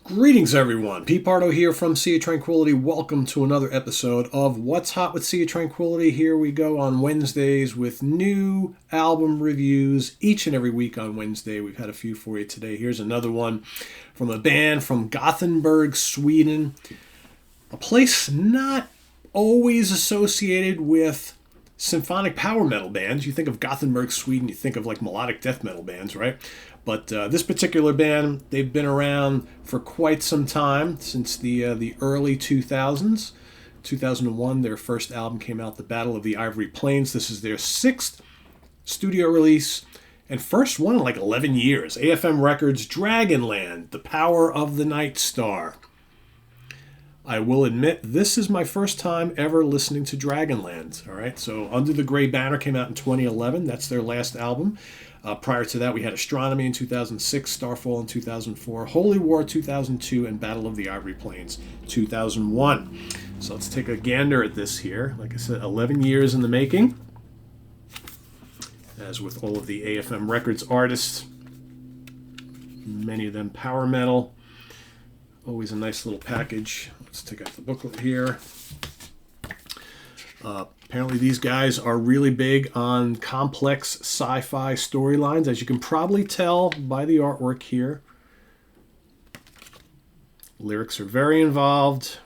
Greetings, everyone. Pete Pardo here from Sea of Tranquility. Welcome to another episode of What's Hot with Sea of Tranquility. Here we go on Wednesdays with new album reviews each and every week on Wednesday. We've had a few for you today. Here's another one from a band from Gothenburg, Sweden. A place not always associated with symphonic power metal bands. You think of Gothenburg, Sweden, you think of like melodic death metal bands, right? But this particular band, they've been around for quite some time, since the early 2000s. 2001, their first album came out, The Battle of the Ivory Plains. This is their sixth studio release and first one in like 11 years. AFM Records, Dragonland, The Power of the Nightstar. I will admit, this is my first time ever listening to Dragonland. All right, so Under the Gray Banner came out in 2011. That's their last album. Prior to that, we had Astronomy in 2006, Starfall in 2004, Holy War 2002, and Battle of the Ivory Plains 2001. So let's take a gander at this here. Like I said, 11 years in the making. As with all of the AFM Records artists, many of them power metal. Always a nice little package. Let's take out the booklet here. Apparently these guys are really big on complex sci-fi storylines, as you can probably tell by the artwork here. Lyrics are very involved.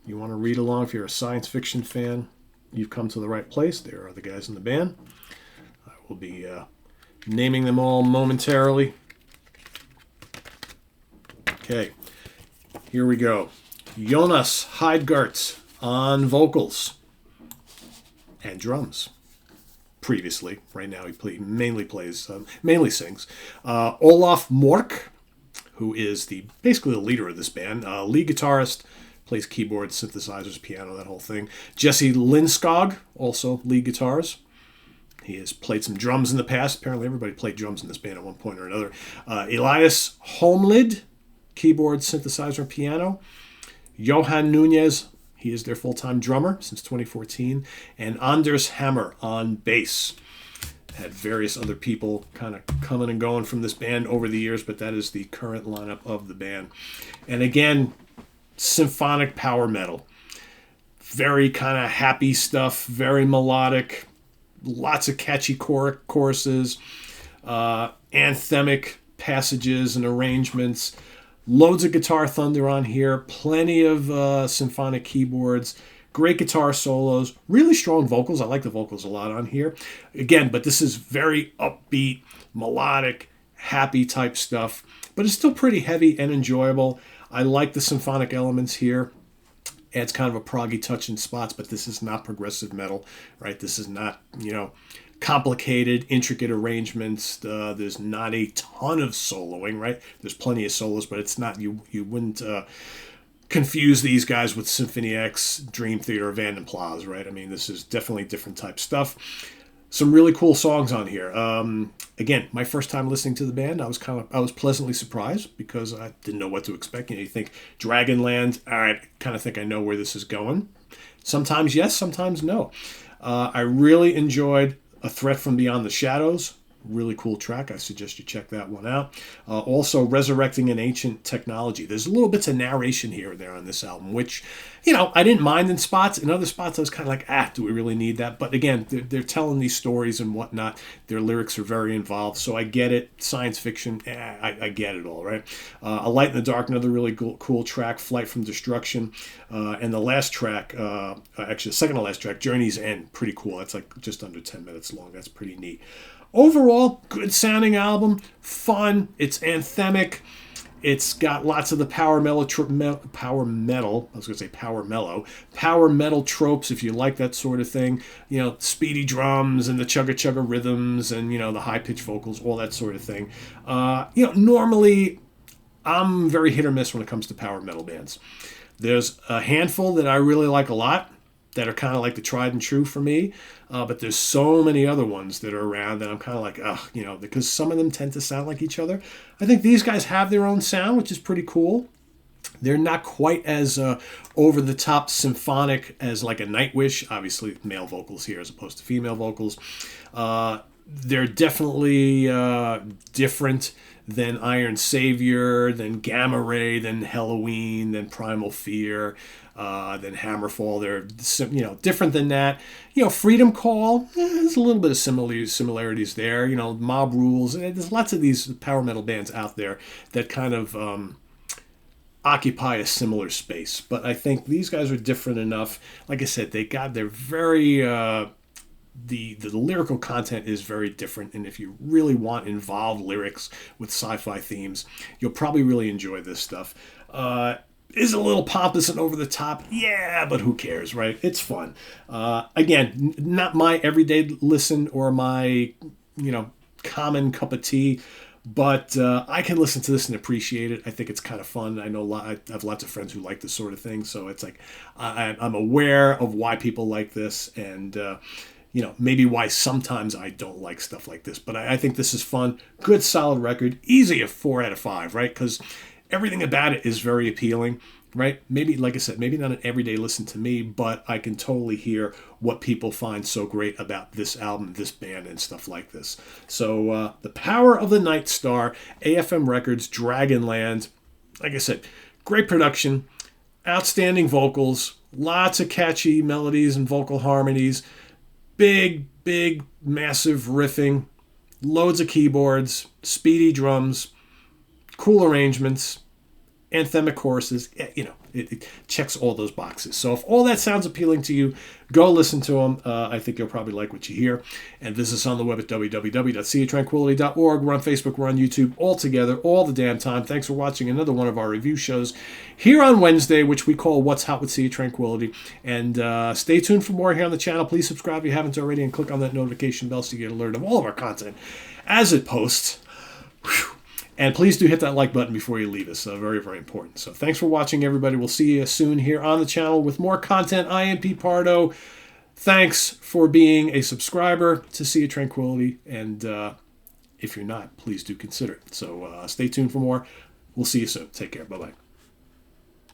You want to read along if you're a science fiction fan, you've come to the right place. There are the guys in the band. I will be naming them all momentarily. Okay, here we go. Jonas Heidgart on vocals and drums. Previously, right now he mainly sings. Olaf Mork, who is basically the leader of this band, lead guitarist, plays keyboards, synthesizers, piano, that whole thing. Jesse Lindskog, also lead guitars. He has played some drums in the past. Apparently everybody played drums in this band at one point or another. Elias Holmlid, keyboard, synthesizer, and piano. Johan Nunez, he is their full-time drummer since 2014. And Anders Hammer on bass. Had various other people kind of coming and going from this band over the years, but that is the current lineup of the band. And again, symphonic power metal. Very kind of happy stuff, very melodic, lots of catchy choruses, anthemic passages and arrangements. Loads of guitar thunder on here, plenty of symphonic keyboards, great guitar solos, really strong vocals. I like the vocals a lot on here. Again, but this is very upbeat, melodic, happy type stuff, but it's still pretty heavy and enjoyable. I like the symphonic elements here. Adds kind of a proggy touch in spots, but this is not progressive metal, right? This is not, complicated, intricate arrangements. There's not a ton of soloing, right? There's plenty of solos, but it's not, you wouldn't confuse these guys with Symphony X, Dream Theater, Vandenplas, right? I mean, this is definitely different type stuff. Some really cool songs on here. Again, my first time listening to the band, I was pleasantly surprised because I didn't know what to expect. You think Dragonland, all right, kind of think I know where this is going. Sometimes yes, sometimes no. I really enjoyed A Threat from Beyond the Shadows. Really cool track. I suggest you check that one out. Also, Resurrecting an Ancient Technology. There's a little bits of narration here and there on this album, which, I didn't mind in spots. In other spots, I was kind of like, do we really need that? But again, they're telling these stories and whatnot. Their lyrics are very involved, so I get it. Science fiction, I get it all, right? A Light in the Dark, another really cool track, Flight from Destruction. And the last track, actually the second to last track, Journey's End, pretty cool. That's like just under 10 minutes long. That's pretty neat. Overall, good sounding album, fun, it's anthemic, it's got lots of the power metal, power metal tropes if you like that sort of thing, speedy drums and the chugga rhythms and, the high-pitched vocals, all that sort of thing. Normally, I'm very hit or miss when it comes to power metal bands. There's a handful that I really like a lot, that are kind of like the tried and true for me. But there's so many other ones that are around that I'm kind of like, because some of them tend to sound like each other. I think these guys have their own sound, which is pretty cool. They're not quite as over-the-top symphonic as like a Nightwish. Obviously, male vocals here as opposed to female vocals. They're definitely different then Iron Savior, then Gamma Ray, then Halloween, then Primal Fear, then Hammerfall. They're different than that. Freedom Call, there's a little bit of similarities there. Mob Rules. There's lots of these power metal bands out there that kind of occupy a similar space. But I think these guys are different enough. Like I said, they're very the lyrical content is very different, and if you really want involved lyrics with sci-fi themes, you'll probably really enjoy this stuff. Is a little pompous and over the top, yeah, but who cares, right? It's fun. Again, not my everyday listen or my common cup of tea, but I can listen to this and appreciate it. I think it's kind of fun. I know I have lots of friends who like this sort of thing, so it's like I'm aware of why people like this, and maybe why sometimes I don't like stuff like this. But I think this is fun. Good, solid record. Easy a 4 out of 5, right? Because everything about it is very appealing, right? Maybe, like I said, maybe not an everyday listen to me, but I can totally hear what people find so great about this album, this band, and stuff like this. So, The Power of the Nightstar, AFM Records, Dragonland. Like I said, great production, outstanding vocals, lots of catchy melodies and vocal harmonies, big, massive riffing, loads of keyboards, speedy drums, cool arrangements, anthemic choruses. It checks all those boxes. So if all that sounds appealing to you, go listen to them. I think you'll probably like what you hear. And visit us on the web at www.seaoftranquility.org. We're on Facebook. We're on YouTube. All together, all the damn time. Thanks for watching another one of our review shows here on Wednesday, which we call What's Hot with Sea of Tranquility. And stay tuned for more here on the channel. Please subscribe if you haven't already, and click on that notification bell so you get alerted of all of our content as it posts. Whew. And please do hit that like button before you leave us. Very, very important. So thanks for watching, everybody. We'll see you soon here on the channel with more content. I am Pete Pardo. Thanks for being a subscriber to Sea of Tranquility. And if you're not, please do consider it. So stay tuned for more. We'll see you soon. Take care. Bye-bye.